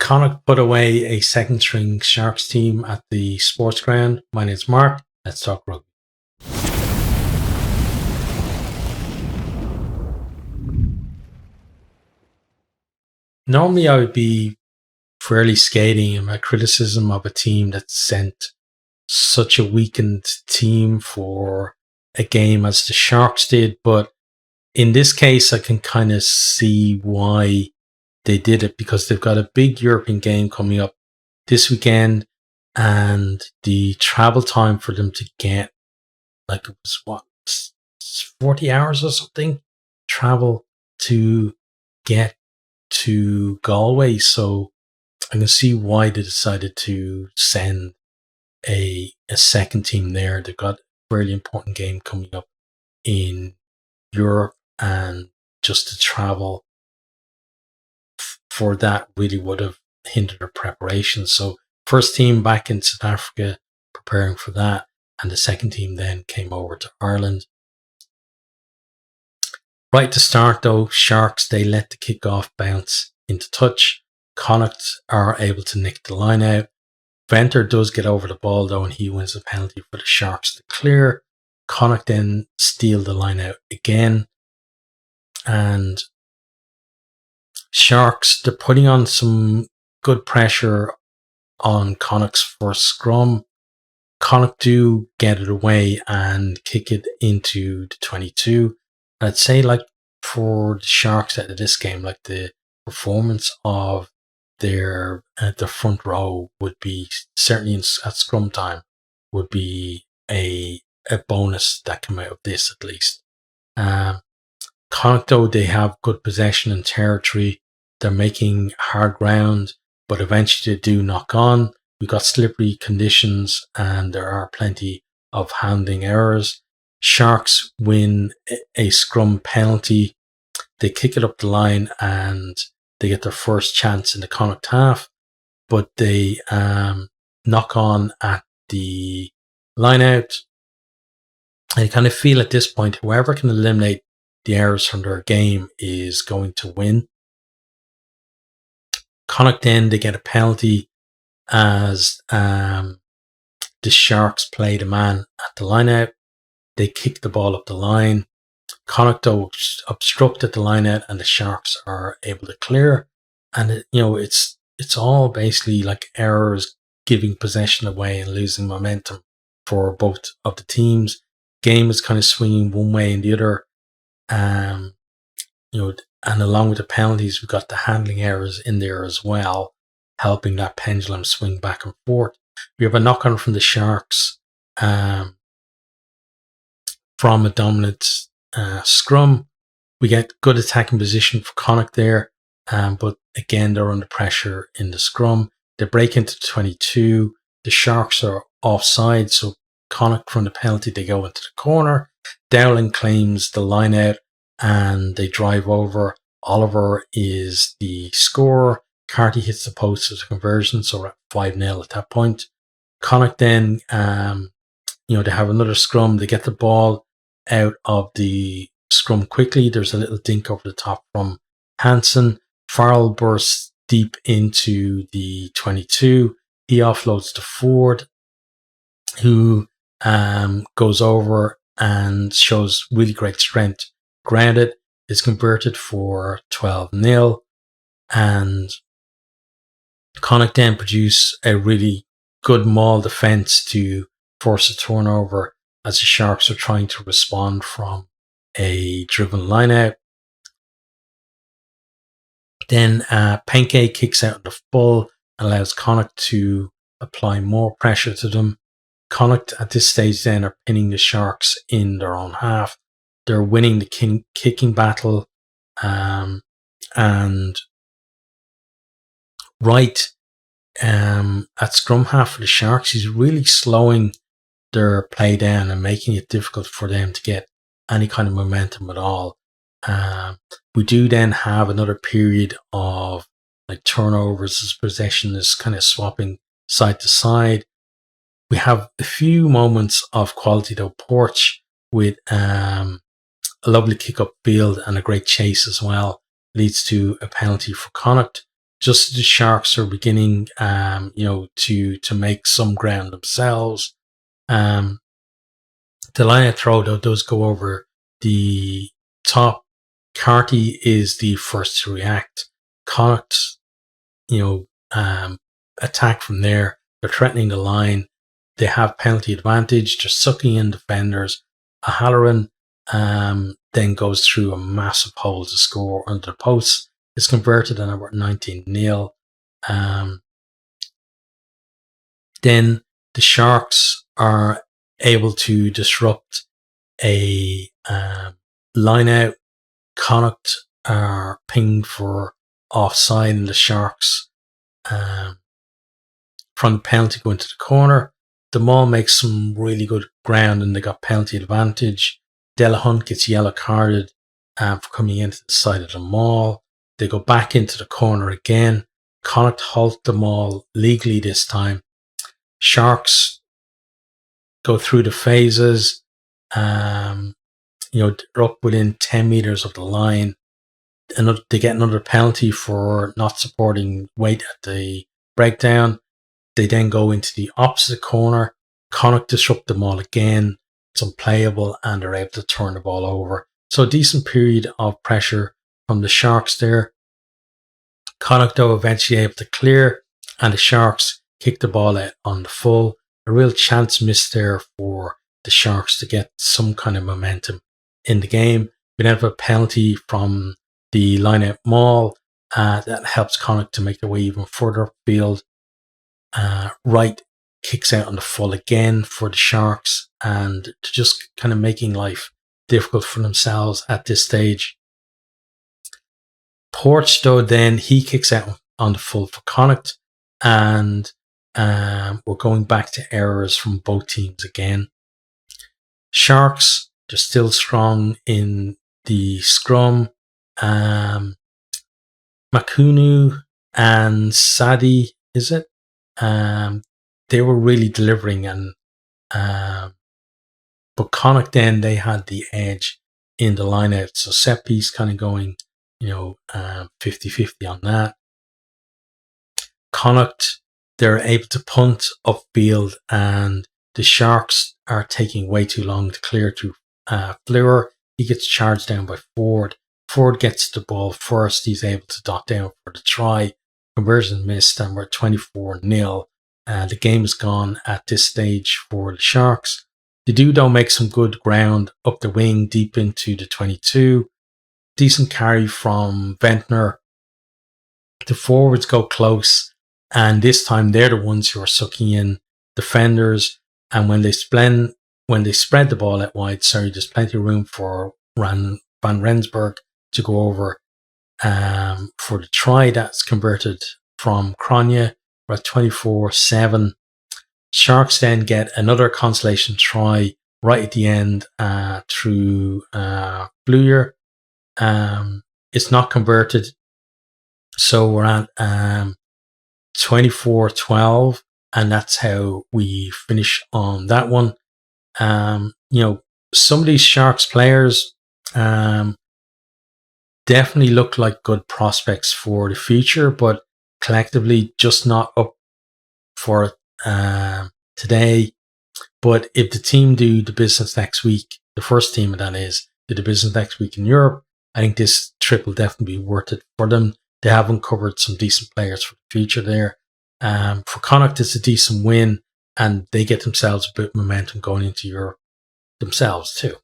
Connacht put away a second string Sharks team at the sports ground. My name's Mark. Let's talk rugby. Normally I would be fairly scathing in my criticism of a team that sent such a weakened team for a game as the Sharks did, but in this case I can kind of see why they did it, because they've got a big European game coming up this weekend, and the travel time for them to get, like, it was what, 40 hours or something travel to get to Galway. So I can see why they decided to send a second team there. They've got a really important game coming up in Europe, and just to travel for that really would have hindered their preparation. So first team back in South Africa preparing for that, and the second team then came over to Ireland. Right to start though, Sharks, they let the kickoff bounce into touch. Connacht are able to nick the line out. Venter does get over the ball though, and he wins the penalty for the Sharks to clear. Connacht then steal the line out again, and Sharks, they're putting on some good pressure on Connacht's first scrum. Connacht do get it away and kick it into the 22. I'd say, like, for the Sharks out of this game, like, the performance of their front row would be, certainly at scrum time, would be a bonus that came out of this at least. Connacht, though, they have good possession and territory. They're making hard ground, but eventually they do knock on. We've got slippery conditions and there are plenty of handling errors. Sharks win a scrum penalty. They kick it up the line and they get their first chance in the Connacht half, but they knock on at the line out. I kind of feel at this point, whoever can eliminate the errors from their game is going to win. Connacht then, they get a penalty as the Sharks played a man at the line out. They kick the ball up the line. Connacht, though, obstructed the line out, and the Sharks are able to clear. And it's all basically like errors, giving possession away and losing momentum for both of the teams. Game is kind of swinging one way and the other. And along with the penalties, we've got the handling errors in there as well, helping that pendulum swing back and forth. We have a knock-on from the Sharks from a dominant scrum. We get good attacking position for Connacht there, but again, they're under pressure in the scrum. They break into the 22. The Sharks are offside, so Connacht, from the penalty, they go into the corner. Dowling claims the line out and they drive over. Oliver is the scorer. Carty hits the post as a conversion, so we're at 5-0 at that point. Connacht then, they have another scrum. They get the ball out of the scrum quickly. There's a little dink over the top from Hansen. Farrell bursts deep into the 22. He offloads to Ford, who goes over and shows really great strength. Grounded, is converted for 12-0, and Connacht then produce a really good maul defence to force a turnover as the Sharks are trying to respond from a driven line out. Then Penke kicks out the full, allows Connacht to apply more pressure to them. Connacht at this stage then are pinning the Sharks in their own half. They're winning the kicking battle, and right at scrum half for the Sharks, he's really slowing their play down and making it difficult for them to get any kind of momentum at all. We do then have another period of like turnovers as possession is kind of swapping side to side. We have a few moments of quality though. Porch with a lovely kick up field and a great chase as well leads to a penalty for Connacht. just as the Sharks are beginning, to make some ground themselves. The line out throw, though, does go over the top. Carty is the first to react. Connacht, attack from there. They're threatening the line. They have penalty advantage. They're sucking in defenders. O'Halloran then goes through a massive hole to score under the post. It's converted and about 19-0. Then the Sharks are able to disrupt a line out. Connacht are pinged for offside, and the Sharks from the penalty go into the corner. The Maul makes some really good ground and they got penalty advantage. Delahunt gets yellow carded for coming into the side of the Maul. They go back into the corner again. Connacht halt the Maul legally this time. Sharks go through the phases. They're up within 10 meters of the line. They get another penalty for not supporting weight at the breakdown. They then go into the opposite corner. Connacht disrupt the Maul again. It's unplayable and they're able to turn the ball over. So a decent period of pressure from the Sharks there. Connacht, though, eventually able to clear, and the Sharks kick the ball out on the full. A real chance missed there for the Sharks to get some kind of momentum in the game. We then have a penalty from the line-out Maul that helps Connacht to make their way even further upfield. Wright kicks out on the full again for the Sharks, and just kind of making life difficult for themselves at this stage. Porch, though, then he kicks out on the full for Connacht, and we're going back to errors from both teams again. Sharks, they're still strong in the scrum. Makunu and Sadi, is it? They were really delivering, and but Connacht then they had the edge in the line out. So set piece kind of going, 50-50 on that. Connacht, they're able to punt upfield, and the Sharks are taking way too long to clear through Fleur. He gets charged down by Ford. Ford gets the ball first. He's able to dot down for the try. Conversion missed, and we're 24-0. The game is gone at this stage for the Sharks. They do, though, make some good ground up the wing deep into the 22. Decent carry from Ventnor. The forwards go close, and this time they're the ones who are sucking in defenders. And when they spread the ball out wide, there's plenty of room for Van Rensburg to go over for the try. That's converted from Cronje. We're at 24-7. Sharks then get another consolation try right at the end through Bluyer. It's not converted, so we're at 24-12, and that's how we finish on that one. Some of these Sharks players definitely look like good prospects for the future, but collectively just not up for it today. But if the team do the business next week, the first team that is, do the business next week in Europe, I think this trip will definitely be worth it for them. They have uncovered some decent players for the future there. For Connacht, it's a decent win, and they get themselves a bit of momentum going into Europe themselves too.